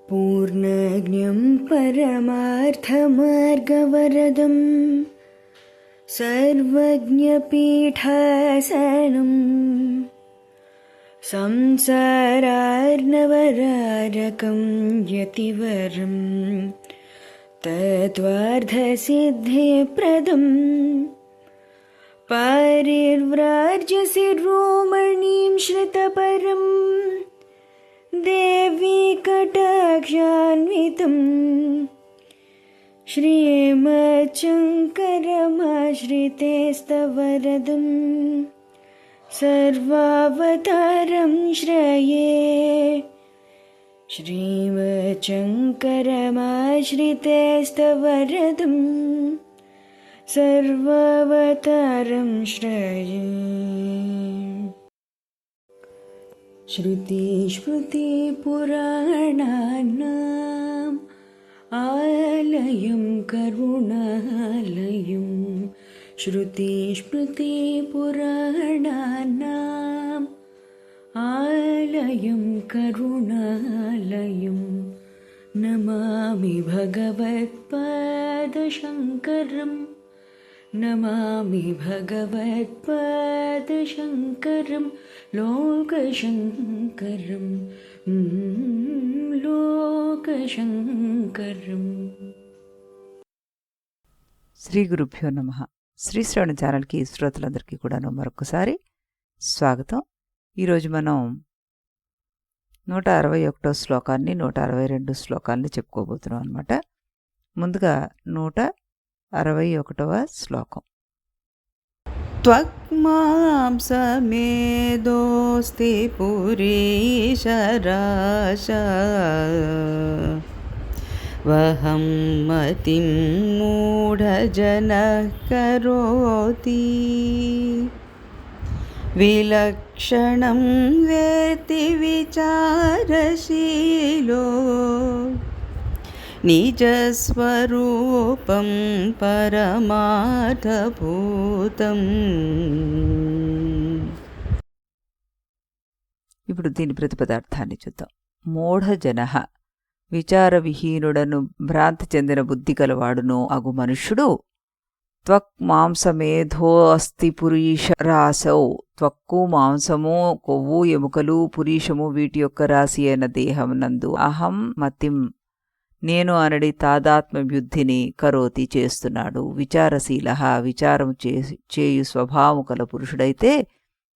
पूर्णज्ञं परमार्थमार्गवरदं सर्वज्ञपीठासनं संसारार्णवरारकं यतिवरं तत्त्वार्थसिद्धिप्रदं पारिव्राज्यशिरोमणिं श्रितपरम् देवी कटाक्षान्वितं श्रीमच्छङ्करमाश्रितेस्तवरदं सर्वावतारं श्रये श्रीमच्छङ्करमाश्रितेस्तवरदं सर्वावतारं श्रये। श्रुतिस्मृतिपुराणानाम् आलयं करुणालयं श्रुतिस्मृतिपुराणानाम् आलयं करुणालयं नमामि भगवत्पादशङ्करम् नमामि भगवत्पादशङ्करं लोकशङ्करं लोकशङ्करम्। శ్రీ గురుభ్యో నమః. శ్రీ శ్రవణ ఛానల్కి శ్రోతలందరికీ కూడాను మరొకసారి స్వాగతం. ఈరోజు మనం 161వ శ్లోకాన్ని 162 శ్లోకాలని చెప్పుకోబోతున్నాం అన్నమాట. ముందుగా 161వ శ్లోకం. త్వక్మాంసమేదోస్తి పురీశరాశ వహం మతిం మూఢజనః కరోతి విలక్షణం వేత్తి విచారశీలో నిజస్వరూపం పరమార్థభూతం. ఇప్పుడు దీని ప్రతిపదార్థాన్ని చూద్దాం. మూఢజనః విచారవిహీనుడను భ్రాంతి చెందిన బుద్ధి కలవాడును అగు మనుష్యుడు త్వక్ మాంసమేధో అస్థి పురీష రాసౌ త్వక్కు మాంసము కొవ్వు ఎముకలు పురీషము వీటి యొక్క రాశి అయిన దేహం నందు అహం మతిం నేను అనడి తాదాత్మ్యబుద్ధిని కరోతి చేస్తున్నాడు. విచారశీల విచారము చేయు స్వభావము కల పురుషుడైతే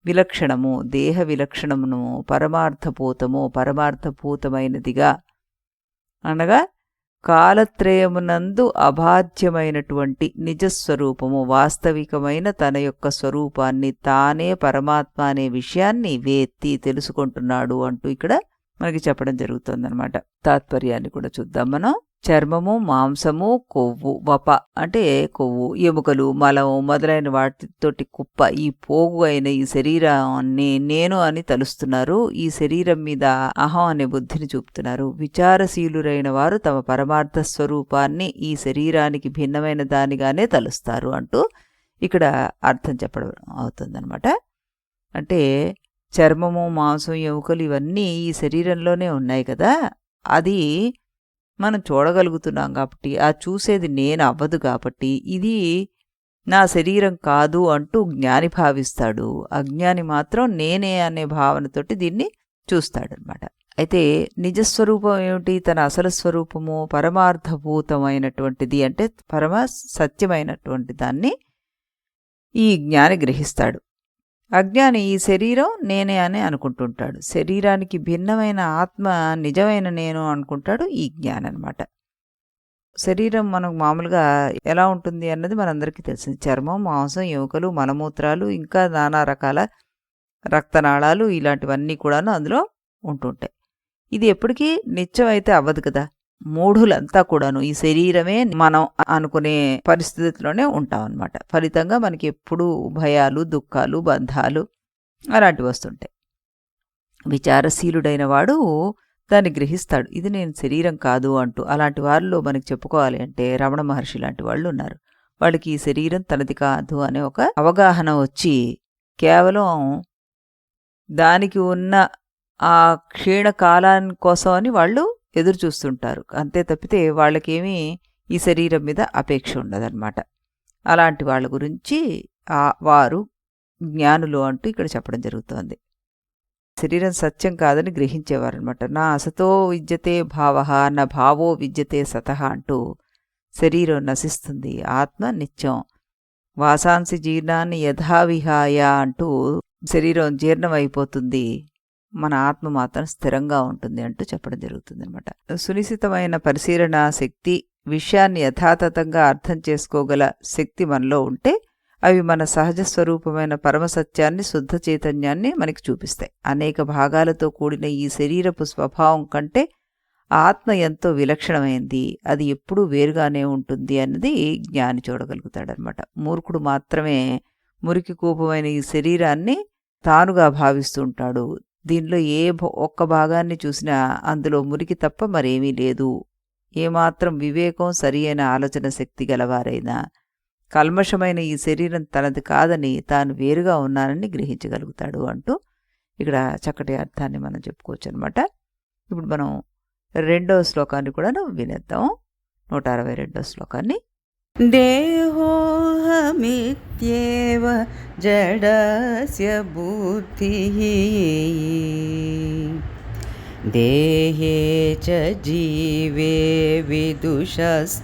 విలక్షణము దేహ విలక్షణమును పరమార్థభూతము పరమార్థభూతమైనదిగా అనగా కాలత్రయమునందు అబాధ్యమైనటువంటి నిజస్వరూపము వాస్తవికమైన తన యొక్క స్వరూపాన్ని తానే పరమాత్మ అనే విషయాన్ని వేత్తి తెలుసుకుంటున్నాడు అంటూ ఇక్కడ మనకి చెప్పడం జరుగుతుందన్నమాట. తాత్పర్యాన్ని కూడా చూద్దాం మనం. చర్మము మాంసము కొవ్వు వప అంటే కొవ్వు ఎముకలు మలము మొదలైన వాటితోటి కుప్ప ఈ పోగు అయిన ఈ శరీరాన్ని నేను అని తలుస్తున్నారు. ఈ శరీరం మీద అహం అనే బుద్ధిని చూపుతున్నారు. విచారశీలురైన వారు తమ పరమార్థ స్వరూపాన్ని ఈ శరీరానికి భిన్నమైన దానిగానే తలుస్తారు అంటూ ఇక్కడ అర్థం చెప్పడం అవుతుందన్నమాట. అంటే చర్మము మాంసం ఎముకలు ఇవన్నీ ఈ శరీరంలోనే ఉన్నాయి కదా, అది మనం చూడగలుగుతున్నాం కాబట్టి ఆ చూసేది నేను అవ్వదు కాబట్టి ఇది నా శరీరం కాదు అంటూ జ్ఞాని భావిస్తాడు. అజ్ఞాని మాత్రం నేనే అనే భావనతోటి దీన్ని చూస్తాడనమాట. అయితే నిజస్వరూపం ఏమిటి? తన అసలు స్వరూపము పరమార్థభూతమైనటువంటిది అంటే పరమ సత్యమైనటువంటి దాన్ని ఈ జ్ఞాని గ్రహిస్తాడు. అజ్ఞాని ఈ శరీరం నేనే అని అనుకుంటుంటాడు. శరీరానికి భిన్నమైన ఆత్మ నిజమైన నేను అనుకుంటాడు ఈ జ్ఞాని అనమాట. శరీరం మనకు మామూలుగా ఎలా ఉంటుంది అన్నది మనందరికీ తెలిసింది. చర్మం మాంసం ఎముకలు మలమూత్రాలు ఇంకా నానా రకాల రక్తనాళాలు ఇలాంటివన్నీ కూడాను అందులో ఉంటుంటాయి. ఇది ఎప్పటికీ నిత్యం అయితే అవ్వదు కదా. మూఢులంతా కూడాను ఈ శరీరమే మనం అనుకునే పరిస్థితిలోనే ఉంటాం అన్నమాట. ఫలితంగా మనకి ఎప్పుడూ భయాలు దుఃఖాలు బంధాలు అలాంటివి వస్తుంటాయి. విచారశీలుడైన వాడు దాన్ని గ్రహిస్తాడు, ఇది నేను శరీరం కాదు అంటూ. అలాంటి వారిలో మనకి చెప్పుకోవాలి అంటే రమణ మహర్షి లాంటి వాళ్ళు ఉన్నారు. వాళ్ళకి ఈ శరీరం తనది కాదు అనే ఒక అవగాహన వచ్చి కేవలం దానికి ఉన్న ఆ క్షీణకాలాని కోసం అని వాళ్ళు ఎదురు చూస్తుంటారు. అంతే తప్పితే వాళ్ళకేమీ ఈ శరీరం మీద అపేక్ష ఉండదన్నమాట. అలాంటి వాళ్ళ గురించి వారు జ్ఞానులు అంటూ ఇక్కడ చెప్పడం జరుగుతోంది. శరీరం సత్యం కాదని గ్రహించేవారనమాట. నా అసతో విద్యతే భావః నా భావో విద్యతే సతః అంటూ శరీరం నశిస్తుంది, ఆత్మ నిత్యం. వాసాంసి జీర్ణాన్ని యథావిహాయ అంటూ శరీరం జీర్ణమైపోతుంది, మన ఆత్మ మాత్రం స్థిరంగా ఉంటుంది అంటూ చెప్పడం జరుగుతుంది అనమాట. సునిశ్చితమైన పరిశీలన శక్తి, విషయాన్ని యథాతథంగా అర్థం చేసుకోగల శక్తి మనలో ఉంటే అవి మన సహజ స్వరూపమైన పరమసత్యాన్ని, శుద్ధ చైతన్యాన్ని మనకి చూపిస్తాయి. అనేక భాగాలతో కూడిన ఈ శరీరపు స్వభావం కంటే ఆత్మ ఎంతో విలక్షణమైంది, అది ఎప్పుడూ వేరుగానే ఉంటుంది అన్నది జ్ఞాని చూడగలుగుతాడనమాట. మూర్ఖుడు మాత్రమే మురికి కూపమైన ఈ శరీరాన్ని తానుగా భావిస్తూ ఉంటాడు. దీనిలో ఒక్క భాగాన్ని చూసినా అందులో మురికి తప్ప మరేమీ లేదు. ఏమాత్రం వివేకం, సరి అయిన ఆలోచన శక్తి గలవారైనా కల్మషమైన ఈ శరీరం తనది కాదని, తాను వేరుగా ఉన్నానని గ్రహించగలుగుతాడు అంటూ ఇక్కడ చక్కటి అర్థాన్ని మనం చెప్పుకోవచ్చు అనమాట. ఇప్పుడు మనం 2వ శ్లోకాన్ని కూడా వినేద్దాం. 162వ శ్లోకాన్ని. దేహోహమిత్యేవ జడస్య బుద్ధిః దేహే చ జీవే విదుషస్త్వహంతి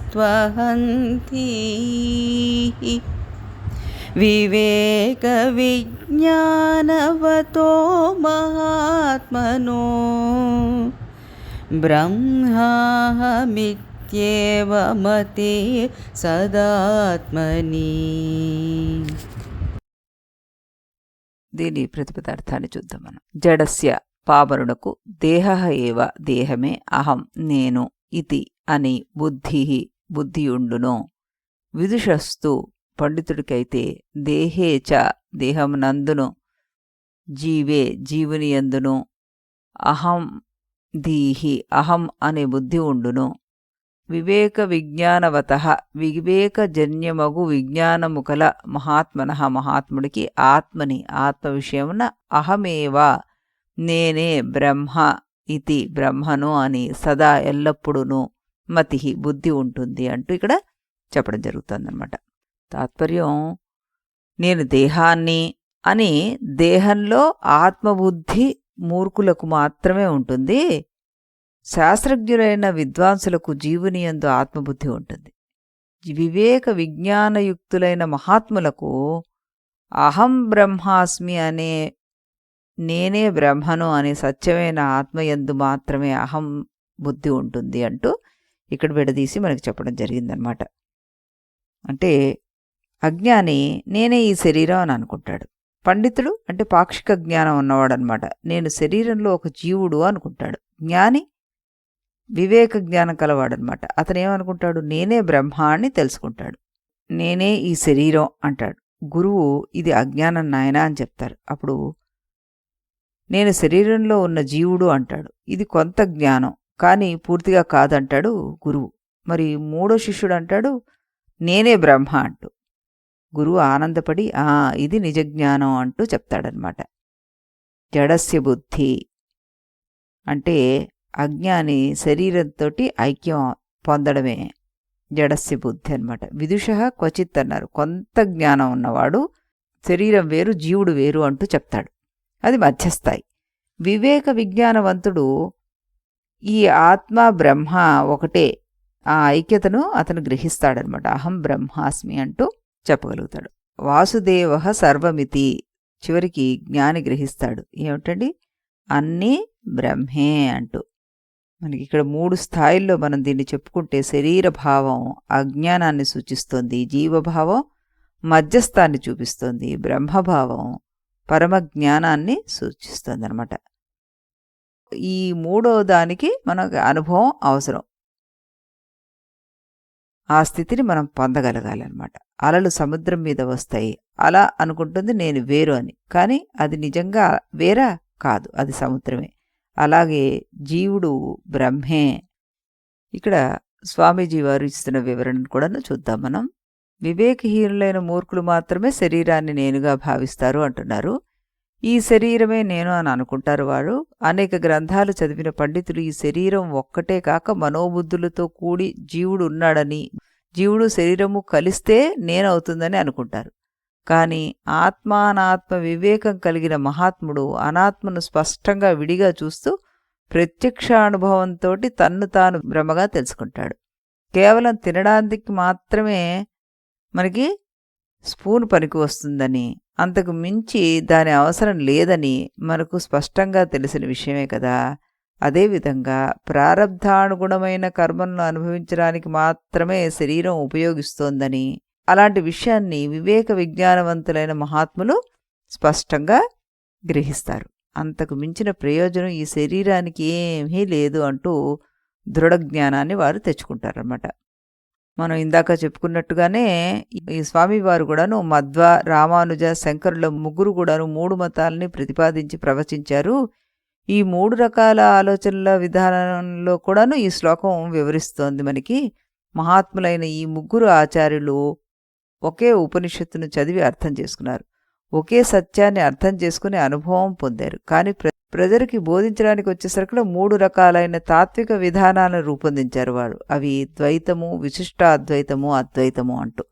వివేక విజ్ఞానవతో మహాత్మనో బ్రహ్మాహమిత్యేవ మతే సదాత్మని. దీని ప్రతిపదార్థాన్ని చూద్దాం మనం. జడస్య పామరునకు దేహ ఏవ దేహమే అహం నేను ఇతి అని బుద్ధియుండును. విదుషస్తు పండితుడికైతే దేహే చ దేహమునందును, జీవే జీవునియందును, అహం దీహి అహం అనే బుద్ధి ఉండును. వివేక విజ్ఞానవతః వివేకజన్యమగు విజ్ఞానము కల మహాత్మనః మహాత్ముడికి ఆత్మని ఆత్మ విషయమున అహమేవా నేనే బ్రహ్మ ఇతి బ్రహ్మను అని సదా ఎల్లప్పుడూను మతి బుద్ధి ఉంటుంది అంటూ ఇక్కడ చెప్పడం జరుగుతుందన్నమాట. తాత్పర్యం, నేను దేహాన్ని అని దేహంలో ఆత్మబుద్ధి మూర్ఖులకు మాత్రమే ఉంటుంది. శాస్త్రజ్ఞులైన విద్వాంసులకు జీవుని యందు ఆత్మబుద్ధి ఉంటుంది. వివేక విజ్ఞానయుక్తులైన మహాత్ములకు అహం బ్రహ్మాస్మి అనే నేనే బ్రహ్మను అనే సత్యమైన ఆత్మయందు మాత్రమే అహం బుద్ధి ఉంటుంది అంటూ ఇక్కడ విడదీసి మనకి చెప్పడం జరిగిందనమాట. అంటే అజ్ఞాని నేనే ఈ శరీరం అని అనుకుంటాడు. పండితుడు అంటే పాక్షిక జ్ఞానం ఉన్నవాడనమాట, నేను శరీరంలో ఒక జీవుడు అనుకుంటాడు. జ్ఞాని వివేక జ్ఞానం కలవాడనమాట, అతను ఏమనుకుంటాడు, నేనే బ్రహ్మ అని తెలుసుకుంటాడు. నేనే ఈ శరీరం అంటాడు. గురువు ఇది అజ్ఞానం నాయనా అని చెప్తారు. అప్పుడు నేను శరీరంలో ఉన్న జీవుడు అంటాడు. ఇది కొంత జ్ఞానం కానీ పూర్తిగా కాదంటాడు గురువు. మరి 3వ శిష్యుడు అంటాడు నేనే బ్రహ్మ అంటూ. గురువు ఆనందపడి ఇది నిజజ్ఞానం అంటూ చెప్తాడనమాట. జడస్య బుద్ధి అంటే అజ్ఞాని శరీరంతో ఐక్యం పొందడమే జడస్య బుద్ధి అనమాట. విదుష క్వచిత్ అన్నారు, కొంత జ్ఞానం ఉన్నవాడు శరీరం వేరు జీవుడు వేరు అంటూ చెప్తాడు. అది మధ్యస్థాయి. వివేక విజ్ఞానవంతుడు ఈ ఆత్మ బ్రహ్మ ఒకటే, ఆ ఐక్యతను అతను గ్రహిస్తాడనమాట. అహం బ్రహ్మాస్మి అంటూ చెప్పగలుగుతాడు. వాసుదేవ సర్వమితి, చివరికి జ్ఞాని గ్రహిస్తాడు ఏమిటండి, అన్నీ బ్రహ్మే అంటూ. మనకి ఇక్కడ 3 స్థాయిల్లో మనం దీన్ని చెప్పుకుంటే శరీర భావం అజ్ఞానాన్ని సూచిస్తోంది, జీవభావం మధ్యస్థాన్ని చూపిస్తోంది, బ్రహ్మభావం పరమజ్ఞానాన్ని సూచిస్తుంది అనమాట. ఈ 3వ దానికి మనకు అనుభవం అవసరం. ఆ స్థితిని మనం పొందగలగాలన్నమాట. అలలు సముద్రం మీద వస్తాయి, అలా అనుకుంటుంది నేను వేరు అని, కానీ అది నిజంగా వేరా కాదు, అది సముద్రమే. అలాగే జీవుడు బ్రహ్మే. ఇక్కడ స్వామీజీ వారు ఇస్తున్న వివరణను కూడా చూద్దాం మనం. వివేకహీనులైన మూర్ఖులు మాత్రమే శరీరాన్ని నేనుగా భావిస్తారు అంటున్నారు. ఈ శరీరమే నేను అని అనుకుంటారు వారు. అనేక గ్రంథాలు చదివిన పండితులు ఈ శరీరం ఒక్కటే కాక మనోబుద్ధులతో కూడి జీవుడు ఉన్నాడని, జీవుడు శరీరము కలిస్తే నేనవుతుందని అనుకుంటారు. కానీ ఆత్మానాత్మ వివేకం కలిగిన మహాత్ముడు అనాత్మను స్పష్టంగా విడిగా చూస్తూ ప్రత్యక్షానుభవంతో తన్ను తాను భ్రమగా తెలుసుకుంటాడు. కేవలం తినడానికి మాత్రమే మనకి స్పూన్ పనికి వస్తుందని, అంతకు మించి దాని అవసరం లేదని మనకు స్పష్టంగా తెలిసిన విషయమే కదా. అదేవిధంగా ప్రారబ్ధానుగుణమైన కర్మలను అనుభవించడానికి మాత్రమే శరీరం ఉపయోగిస్తోందని, అలాంటి విషయాన్ని వివేక విజ్ఞానవంతులైన మహాత్ములు స్పష్టంగా గ్రహిస్తారు. అంతకు మించిన ప్రయోజనం ఈ శరీరానికి ఏమీ లేదు అంటూ దృఢ జ్ఞానాన్ని వారు తెచ్చుకుంటారన్నమాట. మనం ఇందాక చెప్పుకున్నట్టుగానే ఈ స్వామివారు కూడాను మధ్వ, రామానుజ, శంకరుల ముగ్గురు కూడాను 3 మతాలని ప్రతిపాదించి ప్రవచించారు. ఈ 3 రకాల ఆలోచనల విధానంలో కూడాను ఈ శ్లోకం వివరిస్తోంది మనకి. మహాత్ములైన ఈ ముగ్గురు ఆచార్యులు ఒకే ఉపనిషత్తును చదివి అర్థం చేసుకున్నారు. ఒకే సత్యాన్ని అర్థం చేసుకునే అనుభవం పొందారు. కానీ ప్రజలకి బోధించడానికి వచ్చేసరికి 3 రకాలైన తాత్విక విధానాలను రూపొందించారు వారు. అవి ద్వైతము, విశిష్టాద్వైతము, అద్వైతము అంటూ.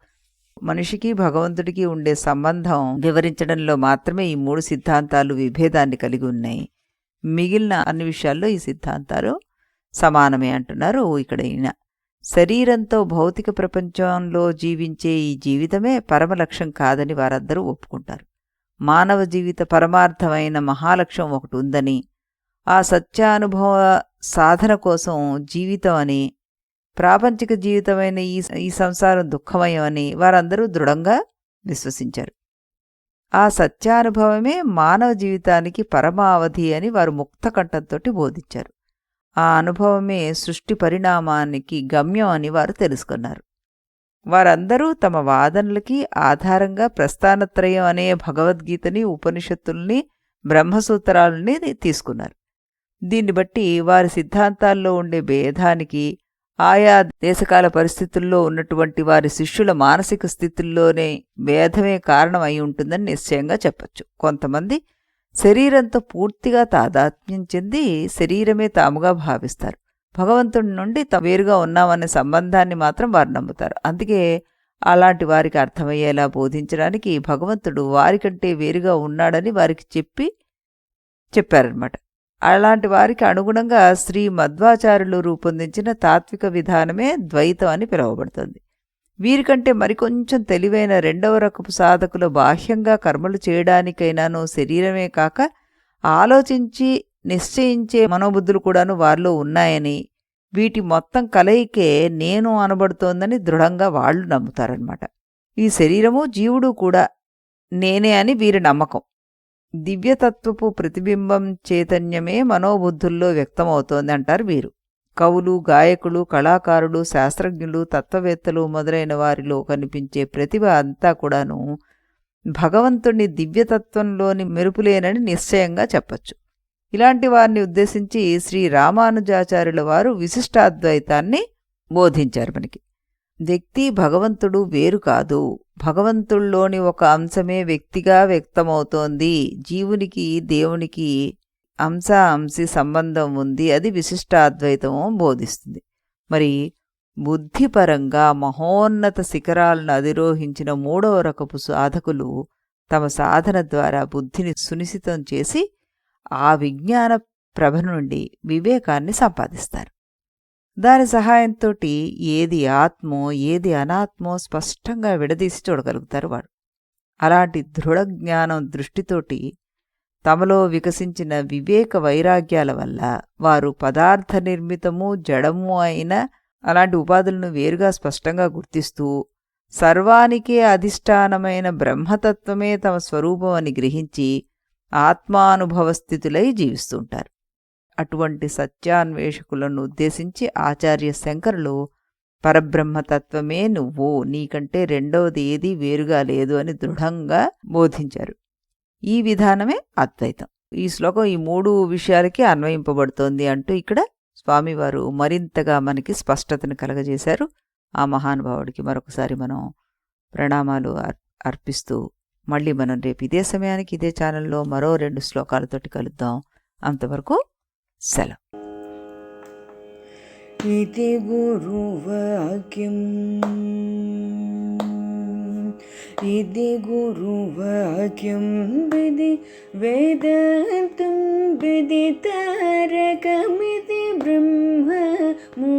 మనిషికి భగవంతుడికి ఉండే సంబంధం వివరించడంలో మాత్రమే ఈ 3 సిద్ధాంతాలు విభేదాన్ని కలిగి ఉన్నాయి. మిగిలిన అన్ని విషయాల్లో ఈ సిద్ధాంతాలు సమానమే అంటున్నారు ఇక్కడ ఈయన. శరీరంతో భౌతిక ప్రపంచంలో జీవించే ఈ జీవితమే పరమలక్ష్యం కాదని వారందరూ ఒప్పుకుంటారు. మానవ జీవిత పరమార్థమైన మహాలక్ష్యం ఒకటి ఉందని, ఆ సత్యానుభవ సాధన కోసం జీవితం అని, ప్రాపంచిక జీవితమైన ఈ సంసారం దుఃఖమయం అని వారందరూ దృఢంగా విశ్వసించారు. ఆ సత్యానుభవమే మానవ జీవితానికి పరమావధి అని వారు ముక్త కంఠంతో బోధించారు. ఆ అనుభవమే సృష్టి పరిణామానికి గమ్యం అని వారు తెలుసుకున్నారు. వారందరూ తమ వాదనలకి ఆధారంగా ప్రస్థానత్రయం అనే భగవద్గీతని, ఉపనిషత్తుల్ని, బ్రహ్మసూత్రాలని తీసుకున్నారు. దీన్ని బట్టి వారి సిద్ధాంతాల్లో ఉండే భేదానికి ఆయా దేశకాల పరిస్థితుల్లో ఉన్నటువంటి వారి శిష్యుల మానసిక స్థితుల్లోనే భేదమే కారణం అయి ఉంటుందని నిశ్చయంగా చెప్పచ్చు. కొంతమంది శరీరంతో పూర్తిగా తాదాత్మ్యం చెంది శరీరమే తాముగా భావిస్తారు. భగవంతుడి నుండి వేరుగా ఉన్నామనే సంబంధాన్ని మాత్రం వారు నమ్ముతారు. అందుకే అలాంటి వారికి అర్థమయ్యేలా బోధించడానికి భగవంతుడు వారికంటే వేరుగా ఉన్నాడని వారికి చెప్పారనమాట. అలాంటి వారికి అనుగుణంగా శ్రీ మధ్వాచార్యులు రూపొందించిన తాత్విక విధానమే ద్వైతం అని పిలువబడుతుంది. వీరికంటే మరికొంచెం తెలివైన 2వ రకపు సాధకులు బాహ్యంగా కర్మలు చేయడానికైనాను శరీరమే కాక ఆలోచించి నిశ్చయించే మనోబుద్ధులు కూడాను వారిలో ఉన్నాయని, వీటి మొత్తం కలయికే నేను అనబడుతోందని దృఢంగా వాళ్ళు నమ్ముతారనమాట. ఈ శరీరము జీవుడు కూడా నేనే అని వీరి నమ్మకం. దివ్యతత్వపు ప్రతిబింబం చైతన్యమే మనోబుద్ధుల్లో వ్యక్తమవుతోంది అంటారు వీరు. కవులు, గాయకులు, కళాకారులు, శాస్త్రజ్ఞులు, తత్వవేత్తలు మొదలైన వారిలో కనిపించే ప్రతిభ అంతా కూడాను భగవంతుని దివ్యతత్వంలోని మెరుపులేనని నిశ్చయంగా చెప్పచ్చు. ఇలాంటి వారిని ఉద్దేశించి శ్రీ రామానుజాచార్యుల వారు విశిష్టాద్వైతాన్ని బోధించారు మనకి. వ్యక్తి, భగవంతుడు వేరు కాదు. భగవంతుల్లోని ఒక అంశమే వ్యక్తిగా వ్యక్తమవుతోంది. జీవునికి దేవునికి అంశి సంబంధం ఉంది. అది విశిష్టాద్వైతము బోధిస్తుంది. మరి బుద్ధిపరంగా మహోన్నత శిఖరాలను అధిరోహించిన 3వ రకపు సాధకులు తమ సాధన ద్వారా బుద్ధిని సునిశితం చేసి ఆ విజ్ఞాన ప్రభ నుండి వివేకాన్ని సంపాదిస్తారు. దాని సహాయంతో ఏది ఆత్మో ఏది అనాత్మో స్పష్టంగా విడదీసి చూడగలుగుతారు వారు. అలాంటి దృఢ జ్ఞానం దృష్టితోటి తమలో వికసించిన వివేక వైరాగ్యాల వల్ల వారు పదార్థ నిర్మితము, జడము అయిన అలాంటి ఉపాధులను వేరుగా స్పష్టంగా గుర్తిస్తూ సర్వానికే అధిష్టానమైన బ్రహ్మతత్వమే తమ స్వరూపం అని గ్రహించి ఆత్మానుభవ స్థితులై జీవిస్తుంటారు. అటువంటి సత్యాన్వేషకులను ఉద్దేశించి ఆచార్య శంకరులు పరబ్రహ్మతత్వమే నువ్వు, నీకంటే రెండవది ఏదీ వేరుగా లేదు అని దృఢంగా బోధించారు. ఈ విధానమే అద్వైతం. ఈ శ్లోకం ఈ 3 విషయాలకి అన్వయింపబడుతోంది అంటూ ఇక్కడ స్వామివారు మరింతగా మనకి స్పష్టతను కలగజేశారు. ఆ మహానుభావుడికి మరొకసారి మనం ప్రణామాలు అర్పిస్తూ మళ్ళీ మనం రేపు ఇదే సమయానికి ఇదే ఛానల్లో మరో 2 శ్లోకాలతోటి కలుద్దాం. అంతవరకు సెలవు. इति गुरुवाक्यम् इति गुरुवाक्यं विधि वेदान्तं विदितारकमिति ब्रह्ममु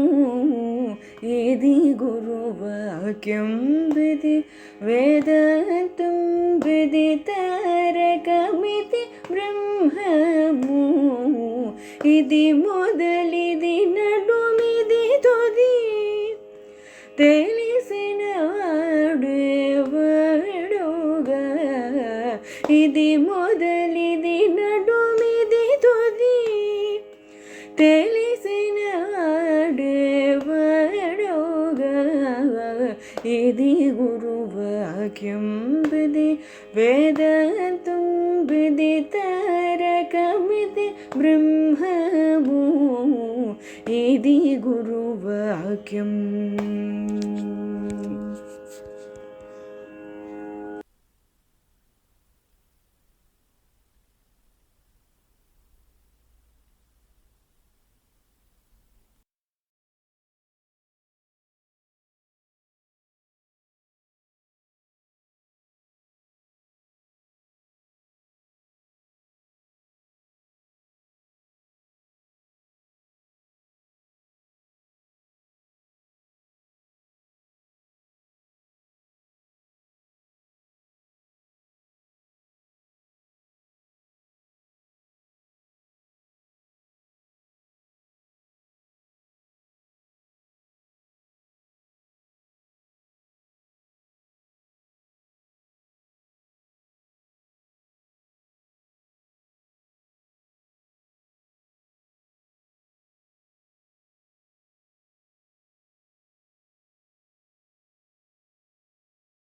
इति गुरुवाक्यं विधि वेदान्तं विदितारकमिति ब्रह्ममु इति मोदलिदि नडुमिदि तुदि తెలిసిన వాడెవడుగా ఇది మొదలిది నడుమిది తుది తెలిసిన వాడెవడుగా ఇది గురువాక్యం విధి వేదాంతం విదితారకమితి బ్రహ్మము ఇది గురువాక్యం.